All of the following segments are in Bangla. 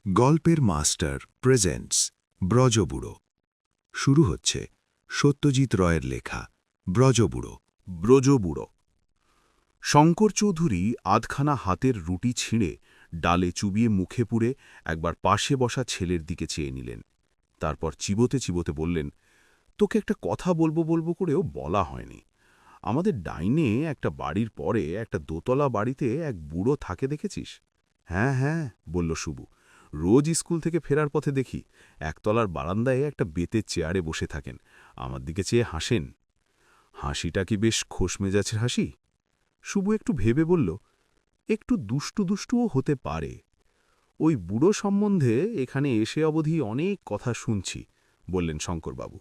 গল্পের মাস্টার প্রেজেন্টস ব্রজবুড়ো। শুরু হচ্ছে সত্যজিৎ রয়ের লেখা ব্রজবুড়ো। ব্রজবুড়ো। শঙ্কর চৌধুরী আধখানা হাতের রুটি ছিঁড়ে ডালে চুবিয়ে মুখে পুরে একবার পাশে বসা ছেলের দিকে চেয়ে নিলেন। তারপর চিবোতে চিবোতে বললেন, তোকে একটা কথা বলবো বলবো করেও বলা হয়নি। আমাদের ডাইনে একটা বাড়ির পরে একটা দোতলা বাড়িতে এক বুড়ো থাকে দেখেছিস? হ্যাঁ হ্যাঁ, বলল শুভু। রোজ স্কুল থেকে ফেরার পথে দেখি একতলার বারান্দায় একটা বেতের চেয়ারে বসে থাকেন, আমার দিকে চেয়ে হাসেন। হাসিটা কি বেশ খোশ মেজাজের হাসি? শুভু একটু ভেবে বলল, একটু দুষ্টু দুষ্টুও হতে পারে। ওই বুড়ো সম্বন্ধে এখানে এসে অবধি অনেক কথা শুনছি, বললেন শঙ্করবাবু।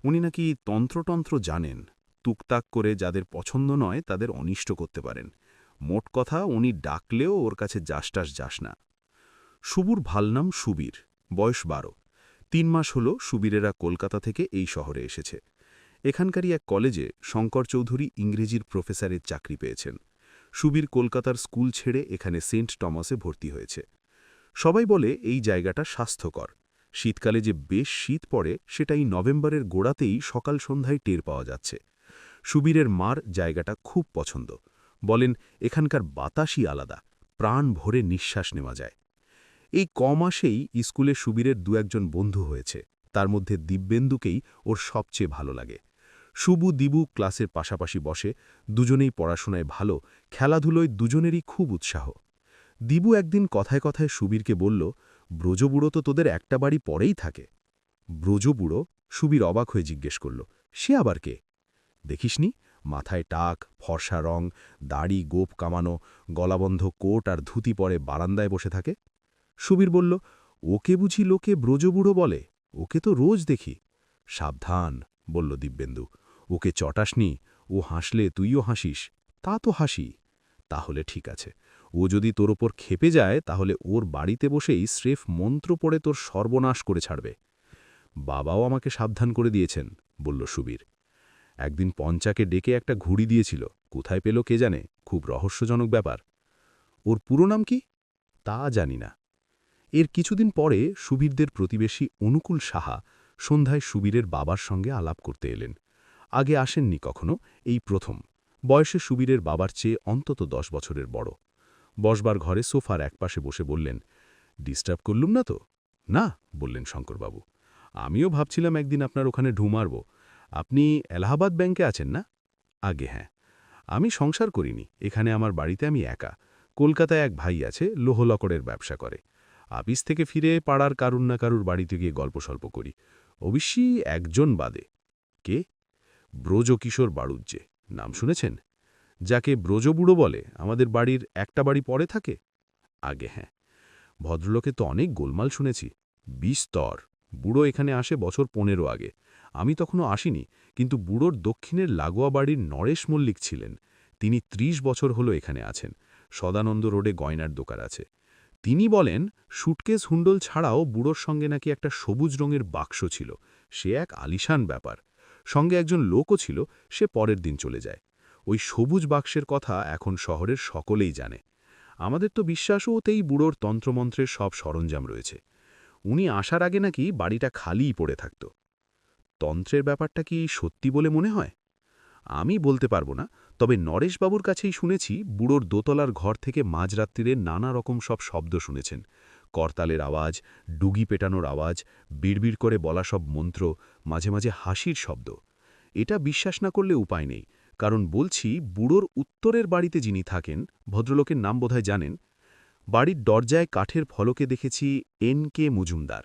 উনি নাকি তন্ত্রতন্ত্র জানেন, তুকতাক করে যাদের পছন্দ নয় তাদের অনিষ্ট করতে পারেন। মোট কথা উনি ডাকলেও ওর কাছে যাসটাস যাস না। শুভুর ভাল নাম সুবীর, বয়স 12। 3 মাস হল সুবীরেরা কলকাতা থেকে এই শহরে এসেছে। এখানকারই এক কলেজে শঙ্কর চৌধুরী ইংরেজির প্রফেসরের চাকরি পেয়েছেন। সুবীর কলকাতার স্কুল ছেড়ে এখানে সেন্ট টমাসে ভর্তি হয়েছে। সবাই বলে এই জায়গাটা স্বাস্থ্যকর। শীতকালে যে বেশ শীত পড়ে সেটা এই নভেম্বরের গোড়াতেই সকাল সন্ধ্যায় টের পাওয়া যাচ্ছে। সুবীরের মার জায়গাটা খুব পছন্দ, বলেন এখানকার বাতাসই আলাদা, প্রাণ ভরে নিঃশ্বাস নেওয়া যায়। এই কমাসেই স্কুলে সুবীরের 2-1 বন্ধু হয়েছে, তার মধ্যে দিব্যেন্দুকেই ওর সবচেয়ে ভালো লাগে। শুভু দিবু ক্লাসের পাশাপাশি বসে, দুজনেই পড়াশোনায় ভালো, খেলাধুলোয় দুজনেরই খুব উৎসাহ। দিবু একদিন কথায় কথায় সুবীরকে বলল, ব্রজবুড়ো তো তোদের একটা বাড়ি পরেই থাকে। ব্রজবুড়ো? সুবীর অবাক হয়ে জিজ্ঞেস করল, সে আবার কে? দেখিসনি, মাথায় টাক, ফর্সা রং, দাড়ি গোপ কামানো, গলাবন্ধ কোট আর ধুতি পরে বারান্দায় বসে থাকে। সুবীর বলল, ওকে বুঝি লোকে ব্রজবুড়ো বলে? ওকে তো রোজ দেখি। সাবধান, বলল দিব্যেন্দু, ওকে চটাসনি, ও হাসলে তুইও হাসিস। তা তো হাসি। তাহলে ঠিক আছে, ও যদি তোর ওপর খেপে যায় তাহলে ওর বাড়িতে বসেই স্রেফ মন্ত্র পড়ে তোর সর্বনাশ করে ছাড়বে। বাবাও আমাকে সাবধান করে দিয়েছেন, বলল সুবীর। একদিন পঞ্চাকে ডেকে একটা ঘুড়ি দিয়েছিল, কোথায় পেল কে জানে, খুব রহস্যজনক ব্যাপার। ওর পুরো নাম কি? তা জানি না। এর কিছুদিন পরে সুবীরদের প্রতিবেশী অনুকূল সাহা সন্ধ্যায় সুবীরের বাবার সঙ্গে আলাপ করতে এলেন। আগে আসেননি কখনো, এই প্রথম। বয়সে সুবীরের বাবার চেয়ে অন্তত 10 বছরের বড়। বসবার ঘরে সোফার একপাশে বসে বললেন, ডিস্টার্ব করলুম না তো? না, বললেন শঙ্করবাবু। আমিও ভাবছিলাম একদিন আপনার ওখানে ঢু মারব। আপনি এলাহাবাদ ব্যাংকে আছেন না? আগে হ্যাঁ। আমি সংসার করিনি, এখানে আমার বাড়িতে আমি একা। কলকাতায় এক ভাই আছে, লোহলকড়ের ব্যবসা করে। আপিস থেকে ফিরে পাড়ার কারুর না কারুর বাড়িতে গিয়ে গল্পসল্প করি, অবশ্যই একজন বাদে। কে? ব্রজকিশোর বাড়ুজ্জে, নাম শুনেছেন? যাকে ব্রজবুড়ো বলে, আমাদের বাড়ির একটা বাড়ি পরে থাকে। আগে হ্যাঁ। ভদ্রলোকে তো অনেক গোলমাল শুনেছি। বিস্তর। বুড়ো এখানে আসে বছর 15 আগে। আমি তখনও আসিনি, কিন্তু বুড়োর দক্ষিণের লাগোয়া বাড়ির নরেশ মল্লিক ছিলেন। তিনি 30 বছর হলো এখানে আছেন। সদানন্দ রোডে গয়নার দোকান আছে। তিনি বলেন, সুটকেস হুন্ডল ছাড়াও বুড়োর সঙ্গে নাকি একটা সবুজ রঙের বাক্স ছিল। সে এক আলিশান ব্যাপার। সঙ্গে একজন লোকও ছিল, সে পরের দিন চলে যায়। ওই সবুজ বাক্সের কথা এখন শহরের সকলেই জানে। আমাদের তো বিশ্বাসও ওতেই বুড়োর তন্ত্রমন্ত্রের সব সরঞ্জাম রয়েছে। উনি আসার আগে নাকি বাড়িটা খালিই পড়ে থাকত। তন্ত্রের ব্যাপারটা কি সত্যি বলে মনে হয়? আমি বলতে পারবো না, তবে নরেশবাবুর কাছেই শুনেছি বুড়োর দোতলার ঘর থেকে মাঝরাত্রিরে নানা রকম সব শব্দ শুনেছেন। করতালের আওয়াজ, ডুগি পেটানোর আওয়াজ, বিড়বিড় করে বলা সব মন্ত্র, মাঝে মাঝে হাসির শব্দ। এটা বিশ্বাস না করলে উপায় নেই, কারণ বলছি বুড়োর উত্তরের বাড়িতে যিনি থাকেন, ভদ্রলোকের নাম বোধহয় জানেন। বাড়ির দরজায় কাঠের ফলকে দেখেছি N.K. মজুমদার।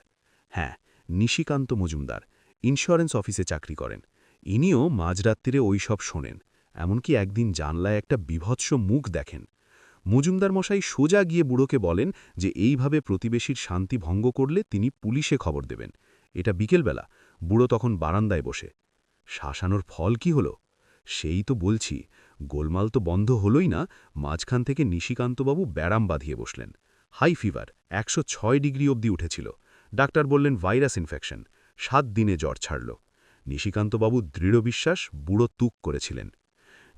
হ্যাঁ, নিশিকান্ত মজুমদার, ইন্স্যুরেন্স অফিসে চাকরি করেন। ইনিও মাঝরাত্রিরে ওই সব শোনেন। এমনকি একদিন জানলায় একটা বিভৎস মুখ দেখেন। মজুমদার মশাই সোজা গিয়ে বুড়োকে বলেন যে এইভাবে প্রতিবেশীর শান্তি ভঙ্গ করলে তিনি পুলিশে খবর দেবেন। এটা বিকেলবেলা, বুড়ো তখন বারান্দায় বসে। শাসানোর ফল কি হলো? সেই তো বলছি, গোলমাল তো বন্ধ হলই না, মাঝখান থেকে নিশিকান্তবাবু ব্যারাম বাঁধিয়ে বসলেন। হাই ফিভার 106 ডিগ্রি অবধি উঠেছিল। ডাক্তার বললেন ভাইরাস ইনফেকশন। 7 দিনে জ্বর ছাড়ল। নিশিকান্তবাবু দৃঢ় বিশ্বাস বুড়ো তুক করেছিলেন।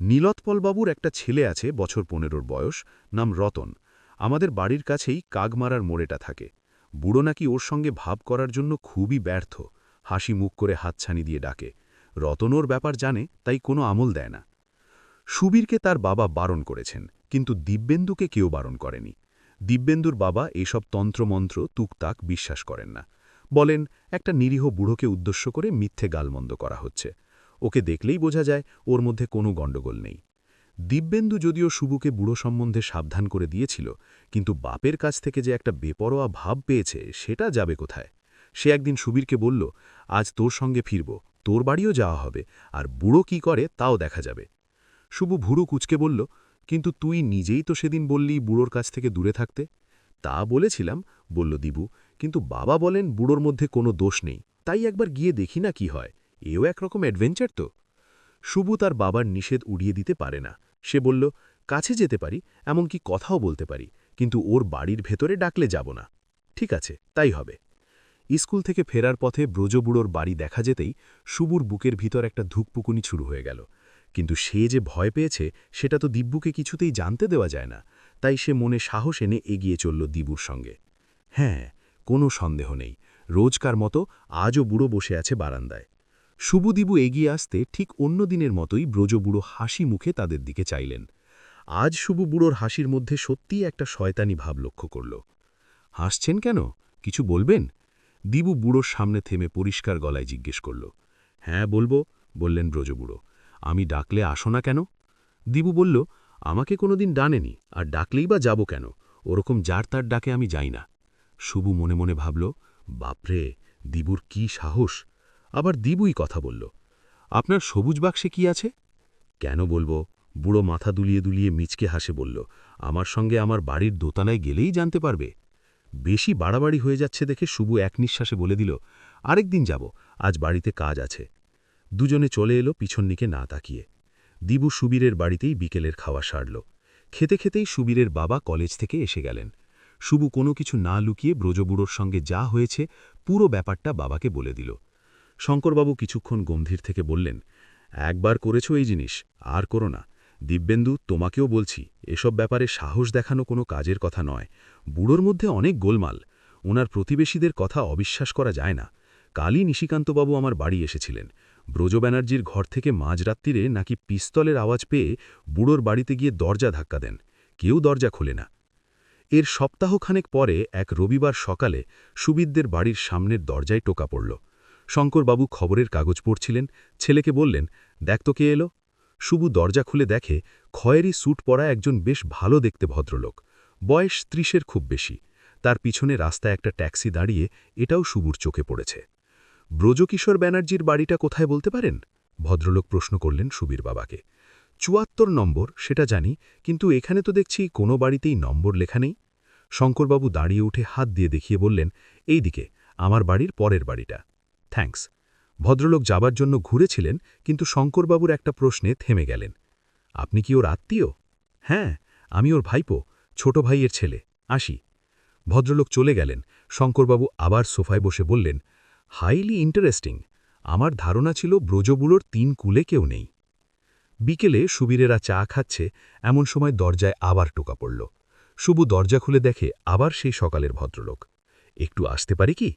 নীলৎপলবাবুর একটা ছেলে আছে, বছর 15 বয়স, নাম রতন। আমাদের বাড়ির কাছেই কাগমারার মোড়েটা থাকে। বুড়ো নাকি ওর সঙ্গে ভাব করার জন্য খুবই ব্যর্থ, হাসি মুখ করে হাতছানি দিয়ে ডাকে। রতন ওর ব্যাপার জানে, তাই কোনো আমল দেয় না। সুবীরকে তার বাবা বারণ করেছেন, কিন্তু দিব্যেন্দুকে কেউ বারণ করেনি। দিব্যেন্দুর বাবা এসব তন্ত্রমন্ত্র তুকতাক বিশ্বাস করেন না। বলেন, একটা নিরীহ বুড়োকে উদ্দেশ্য করে মিথ্যে গালমন্দ করা হচ্ছে। ওকে দেখলেই বোঝা যায় ওর মধ্যে কোনো গণ্ডগোল নেই। দিব্যেন্দু যদিও শুভুকে বুড়ো সম্বন্ধে সাবধান করে দিয়েছিল, কিন্তু বাপের কাছ থেকে যে একটা বেপরোয়া ভাব পেয়েছে সেটা যাবে কোথায়। সে একদিন সুবীরকে বলল, আজ তোর সঙ্গে ফিরব, তোর বাড়িও যাওয়া হবে, আর বুড়ো কি করে তাও দেখা যাবে। শুভু ভুরু কুচকে বলল, কিন্তু তুই নিজেই তো সেদিন বললি বুড়োর কাছ থেকে দূরে থাকতে। তা বলেছিলাম, বলল দিবু, কিন্তু বাবা বলেন বুড়োর মধ্যে কোনো দোষ নেই, তাই একবার গিয়ে দেখি না কি হয়, এও একরকম অ্যাডভেঞ্চার তো। শুভু তার বাবার নিষেধ উড়িয়ে দিতে পারে না। সে বলল, কাছে যেতে পারি, এমনকি কথাও বলতে পারি, কিন্তু ওর বাড়ির ভেতরে ডাকলে যাব না। ঠিক আছে, তাই হবে। স্কুল থেকে ফেরার পথে ব্রজবুড়োর বাড়ি দেখা যেতেই শুভুর বুকের ভিতর একটা ধুকপুকুনি শুরু হয়ে গেল। কিন্তু সে যে ভয় পেয়েছে সেটা তো দিব্যুকে কিছুতেই জানতে দেওয়া যায় না, তাই সে মনে সাহস এনে এগিয়ে চলল দিবুর সঙ্গে। হ্যাঁ, কোনো সন্দেহ নেই, রোজকার মতো আজও বুড়ো বসে আছে বারান্দায়। শুভদিবু এগিয়ে আসতে ঠিক অন্য দিনের মতোই ব্রজবুড়ো হাসি মুখে তাদের দিকে চাইলেন। আজ শুভু বুড়োর হাসির মধ্যে সত্যিই একটা শয়তানি ভাব লক্ষ্য করল। হাসছেন কেন, কিছু বলবেন? দিবু বুড়োর সামনে থেমে পরিষ্কার গলায় জিজ্ঞেস করল। হ্যাঁ বলবো, বললেন ব্রজবুড়ো। আমি ডাকলে আসো না কেন? দিবু বলল, আমাকে কোনোদিন ডানেনি, আর ডাকলেই বা যাব কেন, ওরকম যার তার ডাকে আমি যাই না। শুভু মনে মনে ভাবল, বাপরে, দিবুর কি সাহস। আবার দিবুই কথা বলল, আপনার সবুজ বাক্সে কি আছে? কেন বলবো? বুড়ো মাথা দুলিয়ে দুলিয়ে মিচকে হাসে বলল, আমার সঙ্গে আমার বাড়ির দোতলায় গেলেই জানতে পারবে। বেশি বাড়াবাড়ি হয়ে যাচ্ছে দেখে শুভু এক নিঃশ্বাসে বলে দিল, আরেকদিন যাব, আজ বাড়িতে কাজ আছে। দুজনে চলে এলো পিছন দিকে না তাকিয়ে। দিবু সুবীরের বাড়িতেই বিকেলের খাওয়া সারল। খেতে খেতেই সুবীরের বাবা কলেজ থেকে এসে গেলেন। শুভু কোনো কিছু না লুকিয়ে ব্রজবুড়োর সঙ্গে যা হয়েছে পুরো ব্যাপারটা বাবাকে বলে দিল। শঙ্করবাবু কিছুক্ষণ গম্ভীর থেকে বললেন, একবার করেছো এই জিনিস, আর করো না। দিব্যেন্দু, তোমাকেও বলছি, এসব ব্যাপারে সাহস দেখানো কোনো কাজের কথা নয়। বুড়োর মধ্যে অনেক গোলমাল, ওনার প্রতিবেশীদের কথা অবিশ্বাস করা যায় না। কালই নিশিকান্তবাবু আমার বাড়ি এসেছিলেন। ব্রজ ব্যানার্জির ঘর থেকে মাঝরাত্রিরে নাকি পিস্তলের আওয়াজ পেয়ে বুড়োর বাড়িতে গিয়ে দরজা ধাক্কা দেন, কেউ দরজা খোলে না। এর সপ্তাহখানেক পরে এক রবিবার সকালে সুবিদদের বাড়ির সামনের দরজায় টোকা পড়ল। শঙ্করবাবু খবরের কাগজ পড়ছিলেন, ছেলেকে বললেন, দেখ তো কে এলো। শুভু দরজা খুলে দেখে খয়েরি স্যুট পরা একজন বেশ ভালো দেখতে ভদ্রলোক, বয়স ৩০-এর খুব বেশি। তার পিছনে রাস্তায় একটা ট্যাক্সি দাঁড়িয়ে, এটাও শুভুর চোখে পড়েছে। ব্রজকিশোর ব্যানার্জির বাড়িটা কোথায় বলতে পারেন? ভদ্রলোক প্রশ্ন করলেন সুবীর বাবাকে। ৭৪ নম্বর, সেটা জানি, কিন্তু এখানে তো দেখছি কোনো বাড়িতেই নম্বর লেখা নেই। শঙ্করবাবু দাঁড়িয়ে উঠে হাত দিয়ে দেখিয়ে বললেন, এই দিকে, আমার বাড়ির পরের বাড়িটা। থ্যাঙ্কস। ভদ্রলোক যাবার জন্য ঘুরেছিলেন, কিন্তু শঙ্করবাবুর একটা প্রশ্নে থেমে গেলেন। আপনি কি ওর আত্মীয়? হ্যাঁ, আমি ওর ভাইপো, ছোট ভাইয়ের ছেলে, আসি। ভদ্রলোক চলে গেলেন। শঙ্করবাবু আবার সোফায় বসে বললেন, হাইলি ইন্টারেস্টিং। আমার ধারণা ছিল ব্রজবুড়োর ৩ কুলে কেউ নেই। বিকেলে সুবীরেরা চা খাচ্ছে, এমন সময় দরজায় আবার টোকা পড়ল। শুভু দরজা খুলে দেখে আবার সেই সকালের ভদ্রলোক। একটু আসতে পারি কি?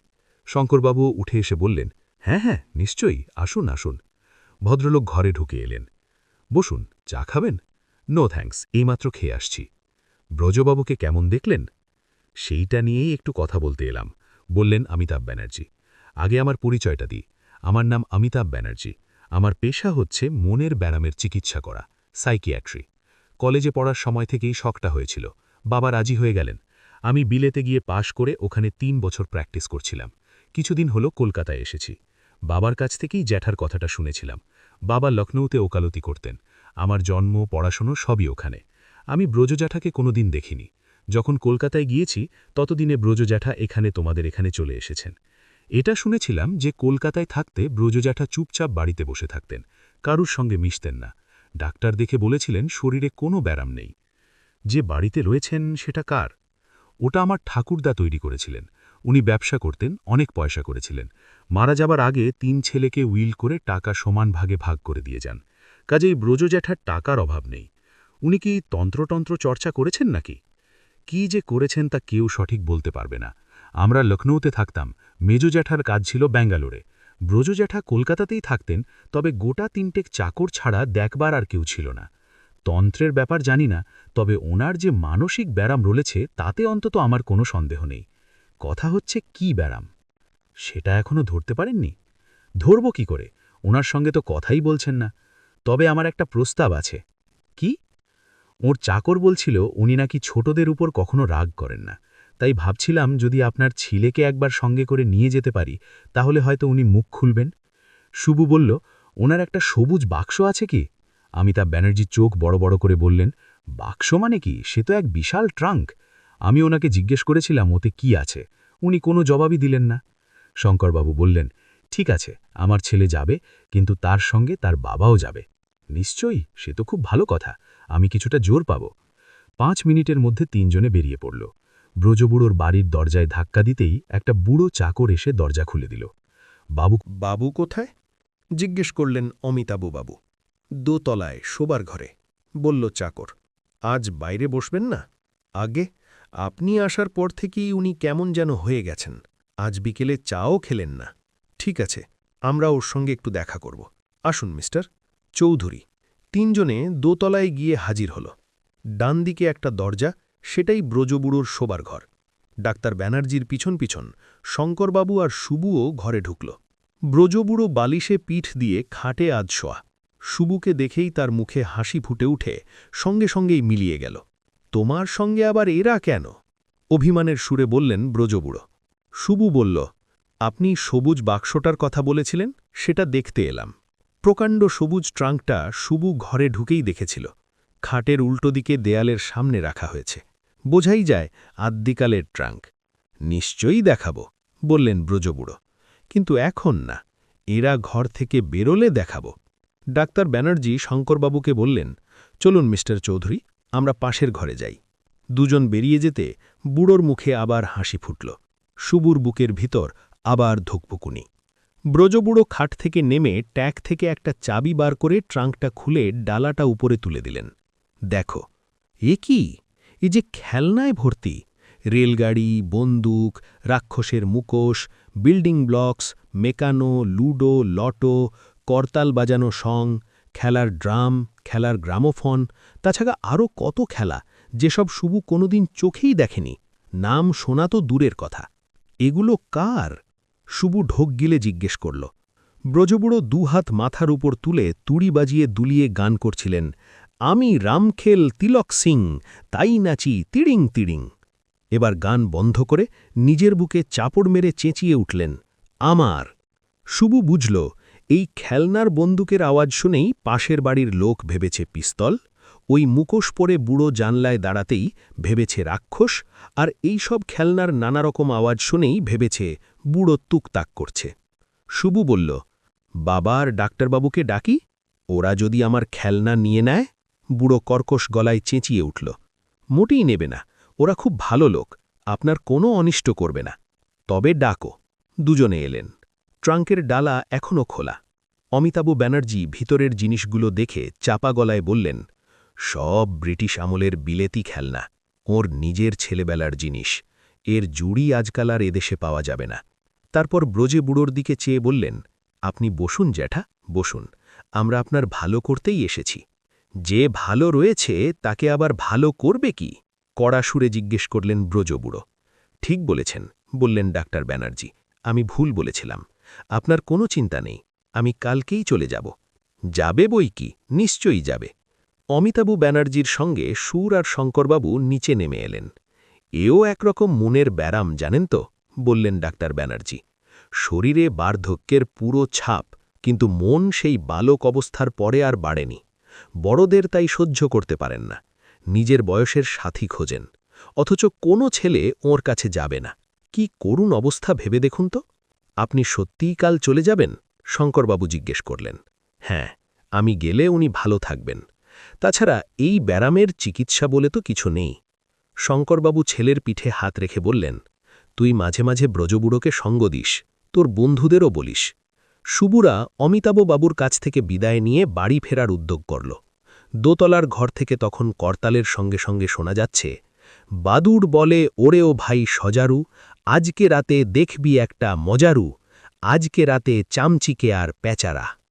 শঙ্করবাবু উঠে এসে বললেন, হ্যাঁ হ্যাঁ, নিশ্চয়ই, আসুন আসুন। ভদ্রলোক ঘরে ঢুকে এলেন। বসুন, চা খাবেন? নো থ্যাঙ্কস, এইমাত্র খেয়ে আসছি। ব্রজবাবুকে কেমন দেখলেন? সেইটা নিয়েই একটু কথা বলতে এলাম, বললেন অমিতাভ ব্যানার্জি। আগে আমার পরিচয়টা দিই, আমার নাম অমিতাভ ব্যানার্জি। আমার পেশা হচ্ছে মনের ব্যারামের চিকিৎসা করা, সাইকিয়াট্রি। কলেজে পড়ার সময় থেকেই শখটা হয়েছিল, বাবা রাজি হয়ে গেলেন। আমি বিলেতে গিয়ে পাশ করে ওখানে ৩ বছর প্র্যাকটিস করছিলাম। কিছুদিন হলো কলকাতায় এসেছি। বাবার কাছ থেকেই জ্যাঠার কথাটা শুনেছিলাম। বাবা লখনৌতে ওকালতি করতেন। আমার জন্ম, পড়াশোনা সবই ওখানে। আমি ব্রজ জ্যাঠাকে কোনোদিন দেখিনি। যখন কলকাতায় গিয়েছি ততদিনে ব্রজ জ্যাঠা এখানে তোমাদের এখানে চলে এসেছেন। এটা শুনেছিলাম যে কলকাতায় থাকতে ব্রজ জ্যাঠা চুপচাপ বাড়িতে বসে থাকতেন, কারুর সঙ্গে মিশতেন না। ডাক্তার দেখে বলেছিলেন শরীরে কোনো ব্যারাম নেই। যে বাড়িতে রয়েছেন সেটা কার? ওটা আমার ঠাকুরদা তৈরি করেছিলেন। উনি ব্যবসা করতেন, অনেক পয়সা করেছিলেন। মারা যাবার আগে ৩ ছেলেকে উইল করে টাকা সমান ভাগে ভাগ করে দিয়ে যান। কাজেই ব্রজ জ্যাঠার টাকার অভাব নেই। উনি কি তন্ত্রতন্ত্র চর্চা করেছেন নাকি? কি যে করেছেন তা কেউ সঠিক বলতে পারবে না। আমরা লখনৌতে থাকতাম, মেজো জ্যাঠার কাজ ছিল ব্যাঙ্গালোরে। ব্রজ জ্যাঠা কলকাতাতেই থাকতেন, তবে গোটা 3টে চাকর ছাড়া দেখবার আর কেউ ছিল না। তন্ত্রের ব্যাপার জানি না, তবে ওনার যে মানসিক ব্যারাম রয়েছে তাতে অন্তত আমার কোনো সন্দেহ নেই। কথা হচ্ছে কি ব্যারাম, সেটা এখনো ধরতে পারেননি? ধরব কি করে, ওনার সঙ্গে তো কথাই বলছেন না। তবে আমার একটা প্রস্তাব আছে। কি? ওর চাকর বলছিল উনি নাকি ছোটদের উপর কখনো রাগ করেন না, তাই ভাবছিলাম যদি আপনার ছেলেকে একবার সঙ্গে করে নিয়ে যেতে পারি তাহলে হয়তো উনি মুখ খুলবেন। শুভু বলল, ওনার একটা সবুজ বাক্স আছে কি? অমিতাভ ব্যানার্জি চোখ বড় বড় করে বললেন, বাক্স মানে কি? সে তো এক বিশাল ট্রাঙ্ক। আমি ওনাকে জিজ্ঞেস করেছিলাম ওতে কি আছে, উনি কোনো জবাবই দিলেন না। শঙ্করবাবু বললেন, ঠিক আছে, আমার ছেলে যাবে, কিন্তু তার সঙ্গে তার বাবাও যাবে। নিশ্চয়ই, সে তো খুব ভালো কথা, আমি কিছুটা জোর পাব। 5 মিনিটের মধ্যে 3 জনে বেরিয়ে পড়ল। ব্রজবুড়োর বাড়ির দরজায় ধাক্কা দিতেই একটা বুড়ো চাকর এসে দরজা খুলে দিল। বাবু বাবু কোথায়? জিজ্ঞেস করলেন অমিতাভবাবু। দোতলায় শোবার ঘরে, বলল চাকর। আজ বাইরে বসবেন না? আগে আপনি আসার পর থেকেই উনি কেমন যেন হয়ে গেছেন। আজ বিকেলে চাও খেলেন না। ঠিক আছে, আমরা ওর সঙ্গে একটু দেখা করব। আসুন মিস্টার চৌধুরী। 3 জনে দোতলায় গিয়ে হাজির হল। ডান দিকে একটা দরজা, সেটাই ব্রজবুড়োর শোবার ঘর। ডাক্তার ব্যানার্জির পিছন পিছন শঙ্করবাবু আর শুভুও ঘরে ঢুকল। ব্রজবুড়ো বালিশে পিঠ দিয়ে খাটে আধ শোয়া। শুভুকে দেখেই তার মুখে হাসি ফুটে উঠে সঙ্গে সঙ্গেই মিলিয়ে গেল। তোমার সঙ্গে আবার এরা কেন? অভিমানের সুরে বললেন ব্রজবুড়ো। শুভু বলল, আপনি সবুজ বাক্সটার কথা বলেছিলেন, সেটা দেখতে এলাম। প্রকাণ্ড সবুজ ট্রাঙ্কটা শুভু ঘরে ঢুকেই দেখেছিল। খাটের উল্টো দিকে দেয়ালের সামনে রাখা হয়েছে। বোঝাই যায় আদ্যিকালের ট্রাঙ্ক। নিশ্চয়ই দেখাব, বললেন ব্রজবুড়ো, কিন্তু এখন না, এরা ঘর থেকে বেরোলে দেখাব। ডাক্তার ব্যানার্জি শঙ্করবাবুকে বললেন, চলুন মিস্টার চৌধুরী, আমরা পাশের ঘরে যাই। 2 জন বেরিয়ে যেতে বুড়োর মুখে আবার হাসি ফুটল। শুভুর বুকের ভিতর আবার ধুকপুকুনি। ব্রজবুড়ো খাট থেকে নেমে ট্যাগ থেকে একটা চাবি বার করে ট্রাঙ্কটা খুলে ডালাটা উপরে তুলে দিলেন। দেখো, এ কি? এ যে খেলনায় ভর্তি। রেলগাড়ি, বন্দুক, রাক্ষসের মুখোশ, বিল্ডিং ব্লকস, মেকানো, লুডো, লটো, করতাল বাজানো সং, খেলার ড্রাম, খেলার গ্রামোফোন, তাছাড়া আরও কত খেলা, যেসব শুভু কোনোদিন চোখেই দেখেনি। নাম শোনা তো দূরের কথা। এগুলো কার? শুভু ঢোক গিলে জিজ্ঞেস করল। ব্রজবুড়ো 2 হাত মাথার উপর তুলে তুড়ি বাজিয়ে দুলিয়ে গান করছিলেন, আমি রামখেল তিলক সিং, তাই নাচি তিড়িং তিড়িং। এবার গান বন্ধ করে নিজের বুকে চাপড় মেরে চেঁচিয়ে উঠলেন, আমার। শুভু বুঝল, এই খেলনার বন্দুকের আওয়াজ শুনেই পাশের বাড়ির লোক ভেবেছে পিস্তল, ওই মুখোশ পরে বুড়ো জানলায় দাঁড়াতেই ভেবেছে রাক্ষস, আর এই সব খেলনার নানারকম আওয়াজ শুনেই ভেবেছে বুড়ো তুকতাক করছে। শুভু বলল, বাবার ডাক্তারবাবুকে ডাকি, ওরা যদি আমার খেলনা নিয়ে নেয়? বুড়ো কর্কশ গলায় চেঁচিয়ে উঠল, মোটেই নেবে না, ওরা খুব ভালো লোক, আপনার কোনো অনিষ্ট করবে না। তবে ডাকো। 2 জনে এলেন। ট্রাঙ্কের ডালা এখনও খোলা। অমিতাভ ব্যানার্জি ভিতরের জিনিসগুলো দেখে চাপা গলায় বললেন, সব ব্রিটিশ আমলের বিলেতি খেলনা, ওর নিজের ছেলেবেলার জিনিস। এর জুড়ি আজকাল আর এদেশে পাওয়া যাবে না। তারপর ব্রজে বুড়োর দিকে চেয়ে বললেন, আপনি বসুন জ্যাঠা, বসুন, আমরা আপনার ভালো করতেই এসেছি। যে ভালো রয়েছে তাকে আবার ভালো করবে কি? কড়া সুরে জিজ্ঞেস করলেন ব্রজবুড়ো। ঠিক বলেছেন, বললেন ডাক্তার ব্যানার্জি, আমি ভুল বলেছিলাম। আপনার কোনো চিন্তা নেই, আমি কালকেই চলে যাব। যাবে বই কি, নিশ্চয়ই যাবে। অমিতাভ ব্যানার্জির সঙ্গে সুর আর শঙ্করবাবু নিচে নেমে এলেন। এও একরকম মনের ব্যারাম, জানেন তো, বললেন ডাক্তার ব্যানার্জি। শরীরে বার্ধক্যের পুরো ছাপ, কিন্তু মন সেই বালক অবস্থার পরে আর বাড়েনি। বড়দের তাই সহ্য করতে পারেন না, নিজের বয়সের সাথী খোঁজেন, অথচ কোনো ছেলে ওর কাছে যাবে না। কি করুণ অবস্থা ভেবে দেখুন তো। আপনি সত্যিই কাল চলে যাবেন? শঙ্করবাবু জিজ্ঞেস করলেন। হ্যাঁ, আমি গেলে উনি ভালো থাকবেন। তাছাড়া এই ব্যারামের চিকিৎসা বলে তো কিছু নেই। শঙ্করবাবু ছেলের পিঠে হাত রেখে বললেন, তুই মাঝে মাঝে ব্রজবুড়োকে সঙ্গ দিস, তোর বন্ধুদেরও বলিস। শুভুরা অমিতাভ বাবুর কাছ থেকে বিদায় নিয়ে বাড়ি ফেরার উদ্যোগ করল। দোতলার ঘর থেকে তখন করতালের সঙ্গে সঙ্গে শোনা যাচ্ছে, বাদুড় বলে ওরে ও ভাই সজারু, আজকে রাতে দেখবি একটা মজারু, আজকে রাতে চামচিকে আর পেচারা।